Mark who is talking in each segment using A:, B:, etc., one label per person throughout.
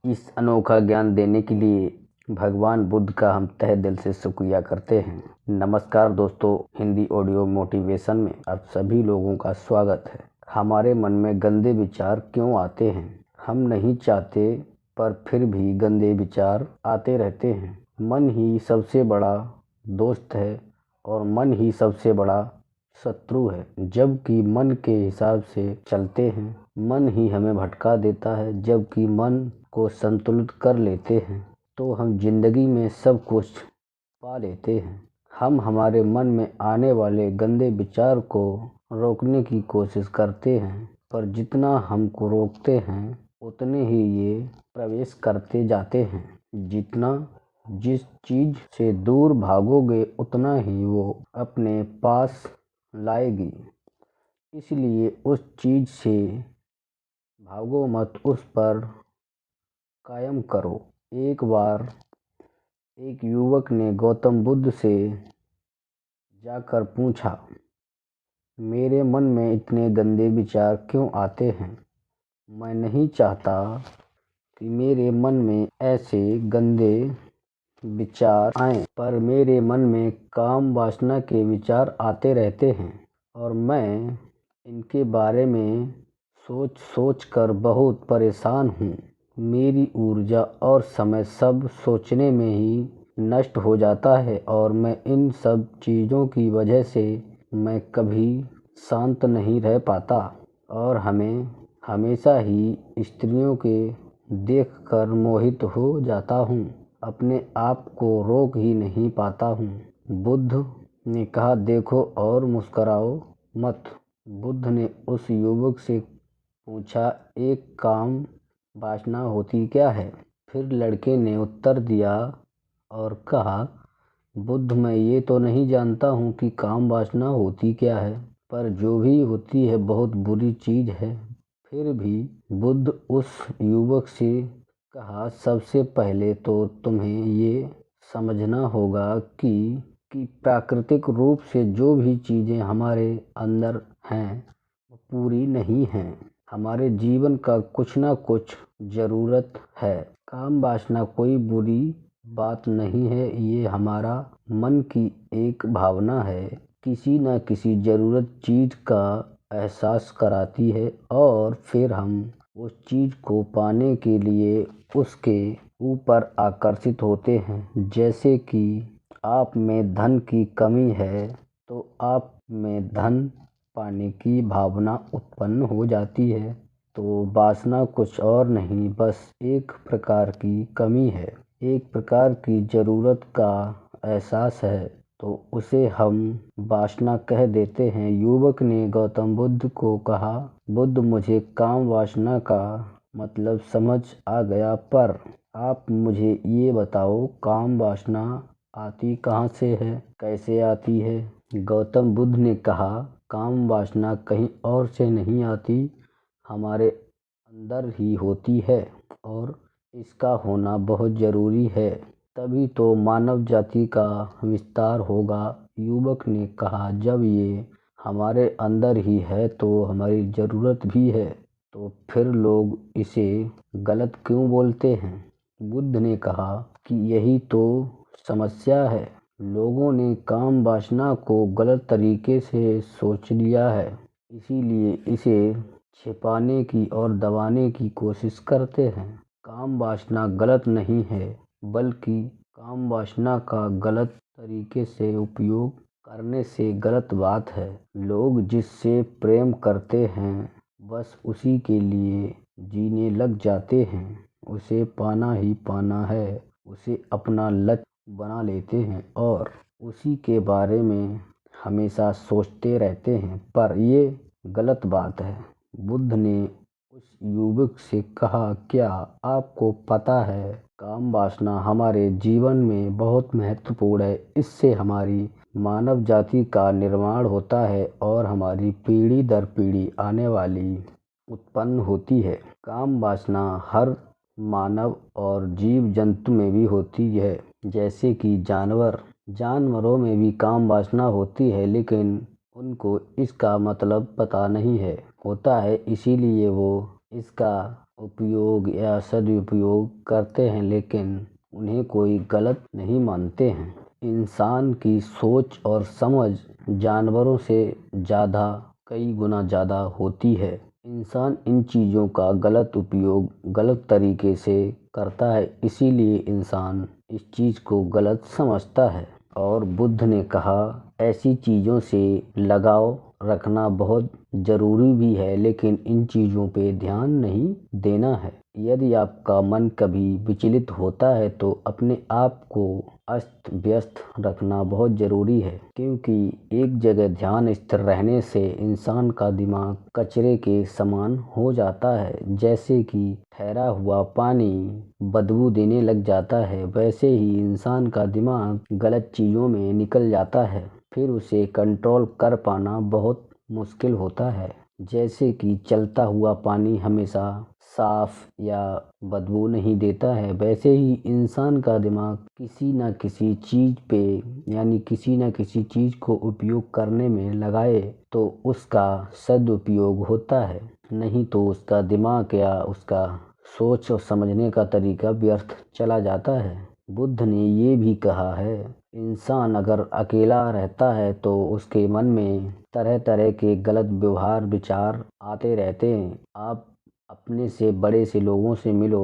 A: इस अनोखा ज्ञान देने के लिए भगवान बुद्ध का हम तहे दिल से शुक्रिया करते हैं। नमस्कार दोस्तों, हिंदी ऑडियो मोटिवेशन में आप सभी लोगों का स्वागत है। हमारे मन में गंदे विचार क्यों आते हैं? हम नहीं चाहते पर फिर भी गंदे विचार आते रहते हैं। मन ही सबसे बड़ा दोस्त है और मन ही सबसे बड़ा शत्रु है। जबकि मन के हिसाब से चलते हैं, मन ही हमें भटका देता है। जबकि मन को संतुलित कर लेते हैं तो हम जिंदगी में सब कुछ पा लेते हैं। हम हमारे मन में आने वाले गंदे विचार को रोकने की कोशिश करते हैं, पर जितना हमको रोकते हैं उतने ही ये प्रवेश करते जाते हैं। जिस चीज से दूर भागोगे उतना ही वो अपने पास लाएगी। इसलिए उस चीज से भागो मत, उस पर कायम करो। एक बार एक युवक ने गौतम बुद्ध से जाकर पूछा, मेरे मन में इतने गंदे विचार क्यों आते हैं? मैं नहीं चाहता कि मेरे मन में ऐसे गंदे विचार आएं, पर मेरे मन में काम वासना के विचार आते रहते हैं और मैं इनके बारे में सोच कर बहुत परेशान हूँ। मेरी ऊर्जा और समय सब सोचने में ही नष्ट हो जाता है और मैं इन सब चीज़ों की वजह से मैं कभी शांत नहीं रह पाता और हमेशा ही स्त्रियों के देखकर मोहित हो जाता हूँ। अपने आप को रोक ही नहीं पाता हूँ। बुद्ध ने कहा, देखो और मुस्कुराओ मत। बुद्ध ने उस युवक से पूछा, एक काम वासना होती क्या है? फिर लड़के ने उत्तर दिया और कहा, बुद्ध, मैं ये तो नहीं जानता हूँ कि काम वासना होती क्या है, पर जो भी होती है बहुत बुरी चीज़ है। फिर भी बुद्ध उस युवक से कहा, सबसे पहले तो तुम्हें ये समझना होगा कि प्राकृतिक रूप से जो भी चीज़ें हमारे अंदर हैं वो पूरी नहीं हैं। हमारे जीवन का कुछ ना कुछ ज़रूरत है। काम वासना कोई बुरी बात नहीं है, ये हमारा मन की एक भावना है। किसी न किसी ज़रूरत चीज़ का एहसास कराती है और फिर हम उस चीज़ को पाने के लिए उसके ऊपर आकर्षित होते हैं। जैसे कि आप में धन की कमी है तो आप में धन पाने की भावना उत्पन्न हो जाती है। तो वासना कुछ और नहीं, बस एक प्रकार की कमी है, एक प्रकार की ज़रूरत का एहसास है, तो उसे हम वासना कह देते हैं। युवक ने गौतम बुद्ध को कहा, बुद्ध, मुझे काम वासना का मतलब समझ आ गया, पर आप मुझे ये बताओ, काम वासना आती कहाँ से है, कैसे आती है? गौतम बुद्ध ने कहा, काम वासना कहीं और से नहीं आती, हमारे अंदर ही होती है और इसका होना बहुत ज़रूरी है, तभी तो मानव जाति का विस्तार होगा। युवक ने कहा, जब ये हमारे अंदर ही है तो हमारी ज़रूरत भी है, तो फिर लोग इसे गलत क्यों बोलते हैं? बुद्ध ने कहा कि यही तो समस्या है। लोगों ने काम वासना को गलत तरीके से सोच लिया है, इसीलिए इसे छिपाने की और दबाने की कोशिश करते हैं। काम वासना गलत नहीं है, बल्कि काम वासना का गलत तरीके से उपयोग करने से गलत बात है। लोग जिससे प्रेम करते हैं बस उसी के लिए जीने लग जाते हैं। उसे पाना ही पाना है, उसे अपना लक्ष्य बना लेते हैं और उसी के बारे में हमेशा सोचते रहते हैं, पर ये गलत बात है। बुद्ध ने उस युवक से कहा, क्या आपको पता है काम वासना हमारे जीवन में बहुत महत्वपूर्ण है। इससे हमारी मानव जाति का निर्माण होता है और हमारी पीढ़ी दर पीढ़ी आने वाली उत्पन्न होती है। काम वासना हर मानव और जीव जंतु में भी होती है, जैसे कि जानवरों में भी काम वासना होती है, लेकिन उनको इसका मतलब पता नहीं है होता है, इसीलिए वो इसका उपयोग या सदुपयोग करते हैं, लेकिन उन्हें कोई गलत नहीं मानते हैं। इंसान की सोच और समझ जानवरों से कई गुना ज़्यादा होती है। इंसान इन चीज़ों का गलत उपयोग गलत तरीके से करता है, इसीलिए इंसान इस चीज़ को गलत समझता है। और बुद्ध ने कहा, ऐसी चीज़ों से लगाव रखना बहुत ज़रूरी भी है, लेकिन इन चीज़ों पे ध्यान नहीं देना है। यदि आपका मन कभी विचलित होता है तो अपने आप को अस्त व्यस्त रखना बहुत ज़रूरी है, क्योंकि एक जगह ध्यान स्थिर रहने से इंसान का दिमाग कचरे के समान हो जाता है। जैसे कि ठहरा हुआ पानी बदबू देने लग जाता है, वैसे ही इंसान का दिमाग गलत चीज़ों में निकल जाता है, फिर उसे कंट्रोल कर पाना बहुत मुश्किल होता है। जैसे कि चलता हुआ पानी हमेशा साफ या बदबू नहीं देता है, वैसे ही इंसान का दिमाग किसी न किसी चीज़ पे यानी किसी न किसी चीज़ को उपयोग करने में लगाए तो उसका सदुपयोग होता है, नहीं तो उसका दिमाग या उसका सोच और समझने का तरीका व्यर्थ चला जाता है। बुद्ध ने ये भी कहा है, इंसान अगर अकेला रहता है तो उसके मन में तरह तरह के गलत व्यवहार विचार आते रहते हैं। आप अपने से बड़े से लोगों से मिलो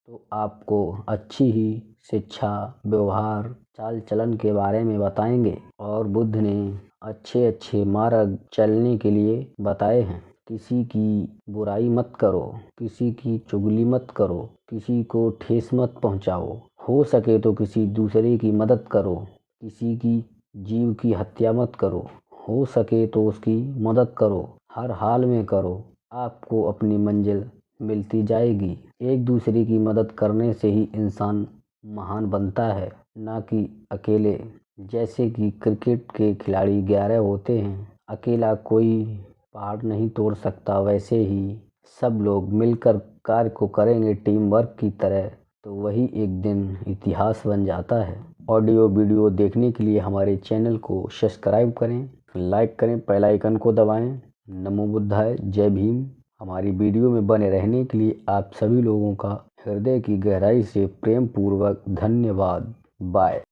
A: तो आपको अच्छी ही शिक्षा, व्यवहार, चाल चलन के बारे में बताएंगे। और बुद्ध ने अच्छे अच्छे मार्ग चलने के लिए बताए हैं। किसी की बुराई मत करो, किसी की चुगली मत करो, किसी को ठेस मत पहुंचाओ, हो सके तो किसी दूसरे की मदद करो, किसी की जीव की हत्या मत करो, हो सके तो उसकी मदद करो, हर हाल में करो, आपको अपनी मंजिल मिलती जाएगी। एक दूसरे की मदद करने से ही इंसान महान बनता है, ना कि अकेले। जैसे कि क्रिकेट के खिलाड़ी 11 होते हैं, अकेला कोई पहाड़ नहीं तोड़ सकता, वैसे ही सब लोग मिलकर कार्य को करेंगे टीम वर्क की तरह, तो वही एक दिन इतिहास बन जाता है। ऑडियो वीडियो देखने के लिए हमारे चैनल को सब्सक्राइब करें, लाइक करें, बेल आइकन को दबाएं। नमो बुद्धाय, जय भीम। हमारी वीडियो में बने रहने के लिए आप सभी लोगों का हृदय की गहराई से प्रेम पूर्वक धन्यवाद। बाय।